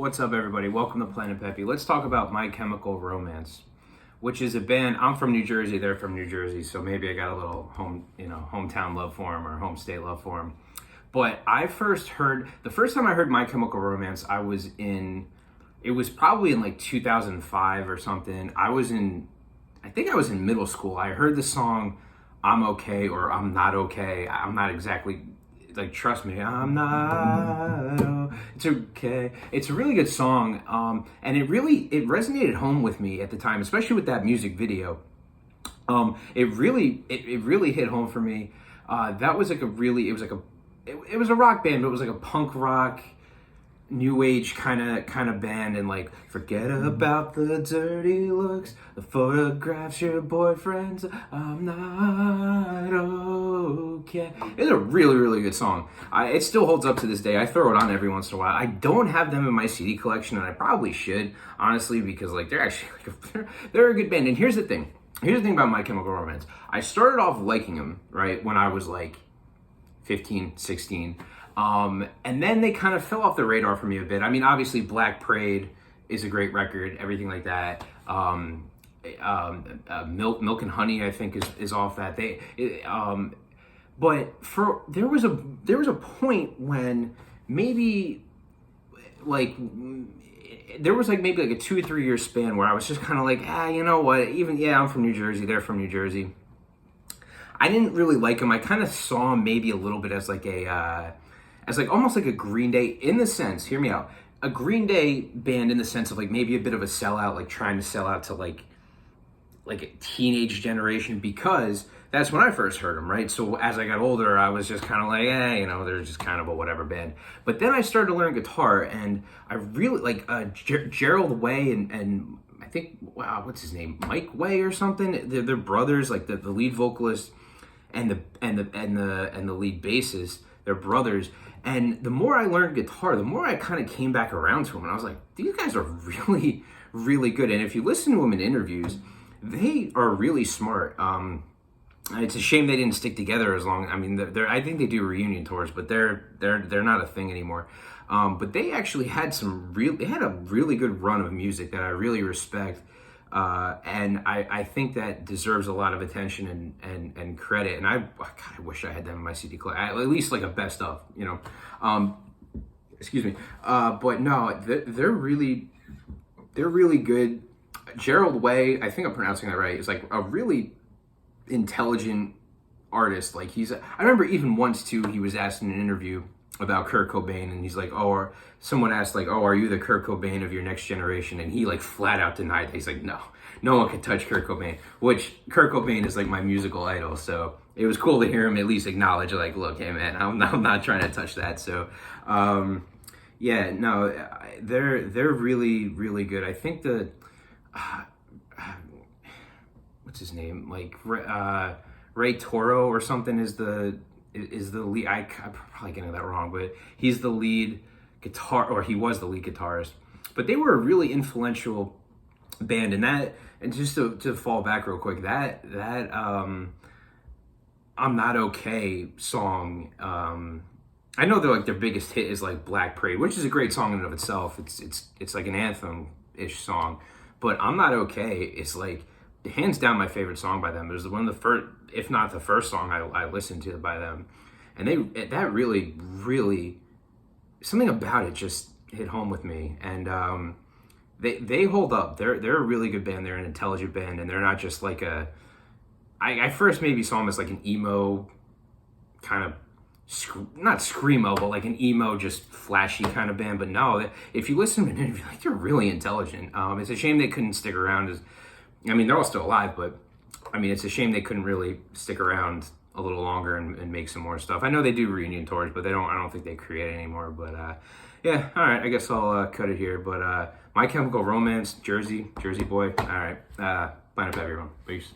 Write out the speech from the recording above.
What's up, everybody? Welcome to planet-Pepe. Let's talk about My Chemical Romance, which is a band. I'm from New Jersey. They're from New Jersey, so maybe I got a little hometown love for them or home state love for them. But the first time I heard My Chemical Romance, it was probably in like 2005 or something. I think I was in middle school. I heard the song "I'm Okay" or "I'm Not Okay." I'm not exactly. Like, trust me, I'm not. It's okay. It's a really good song, and it resonated home with me at the time, especially with that music video. It really hit home for me. That was like it was a rock band, but it was like a punk rock, new age kind of band, and like, forget about the dirty looks, the photographs your boyfriend's, I'm not okay. It's a really good song. It still holds up to this day. I throw it on every once in a while. I don't have them in my CD collection, and I probably should, honestly, because like they're actually they're a good band. And here's the thing about My Chemical Romance. I started off liking them right when I was like 15, 16. And then they kind of fell off the radar for me a bit. I mean, obviously, Black Parade is a great record, everything like that. Milk and Honey, I think, is off that. There was a point when maybe like there was like maybe like a 2 or 3 year span where I was just kind of like, you know what? I'm from New Jersey. They're from New Jersey. I didn't really like them. I kind of saw them maybe a little bit as like almost like a Green Day, in the sense, hear me out, a Green Day band in the sense of like maybe a bit of a sellout, like trying to sell out to like a teenage generation, because that's when I first heard them, right? So as I got older, I was just kind of like, they're just kind of a whatever band. But then I started to learn guitar, and I really like Gerald Way and I think, wow, what's his name, Mike Way or something. They're brothers, like the lead vocalist and the lead bassist. They're brothers. And the more I learned guitar, the more I kind of came back around to them. And I was like, these guys are really good. And if you listen to them in interviews, they are really smart. It's a shame they didn't stick together as long. I mean, I think they do reunion tours, but they're not a thing anymore. But they actually had they had a really good run of music that I really respect. And I think that deserves a lot of attention and credit. And I wish I had them in my CD collection, at least like a best of, excuse me. But no, they're really good. Gerald Way, I think I'm pronouncing that right, is like a really intelligent artist. Like I remember even once too, he was asked in an interview about Kurt Cobain, and he's like, or someone asked like, are you the Kurt Cobain of your next generation? And he like flat out denied that. He's like, no one can touch Kurt Cobain, which Kurt Cobain is like my musical idol. So it was cool to hear him at least acknowledge, like, look, hey man, I'm not trying to touch that. So they're really good. I think what's his name, like Ray Toro or something is the lead. I'm probably getting that wrong, but he's the lead guitar, or he was the lead guitarist. But they were a really influential band, and just to fall back real quick, that I'm Not Okay song. I know they're like their biggest hit is like Black Parade, which is a great song in and of itself. It's like an anthem-ish song, but I'm Not Okay is like hands down my favorite song by them. It was one of the first, if not the first song I listened to by them. And that really, something about it just hit home with me. And they hold up. They're a really good band. They're an intelligent band, and they're not just like I first maybe saw them as like an emo kind of, not screamo, but like an emo, just flashy kind of band. But no, if you listen to an interview, like, they're really intelligent. It's a shame they couldn't stick around they're all still alive, but I mean, it's a shame they couldn't really stick around a little longer and make some more stuff. I know they do reunion tours, but I don't think they create anymore. But all right, I guess I'll cut it here. But My Chemical Romance, Jersey boy. All right, planet-Pepe, everyone. Peace.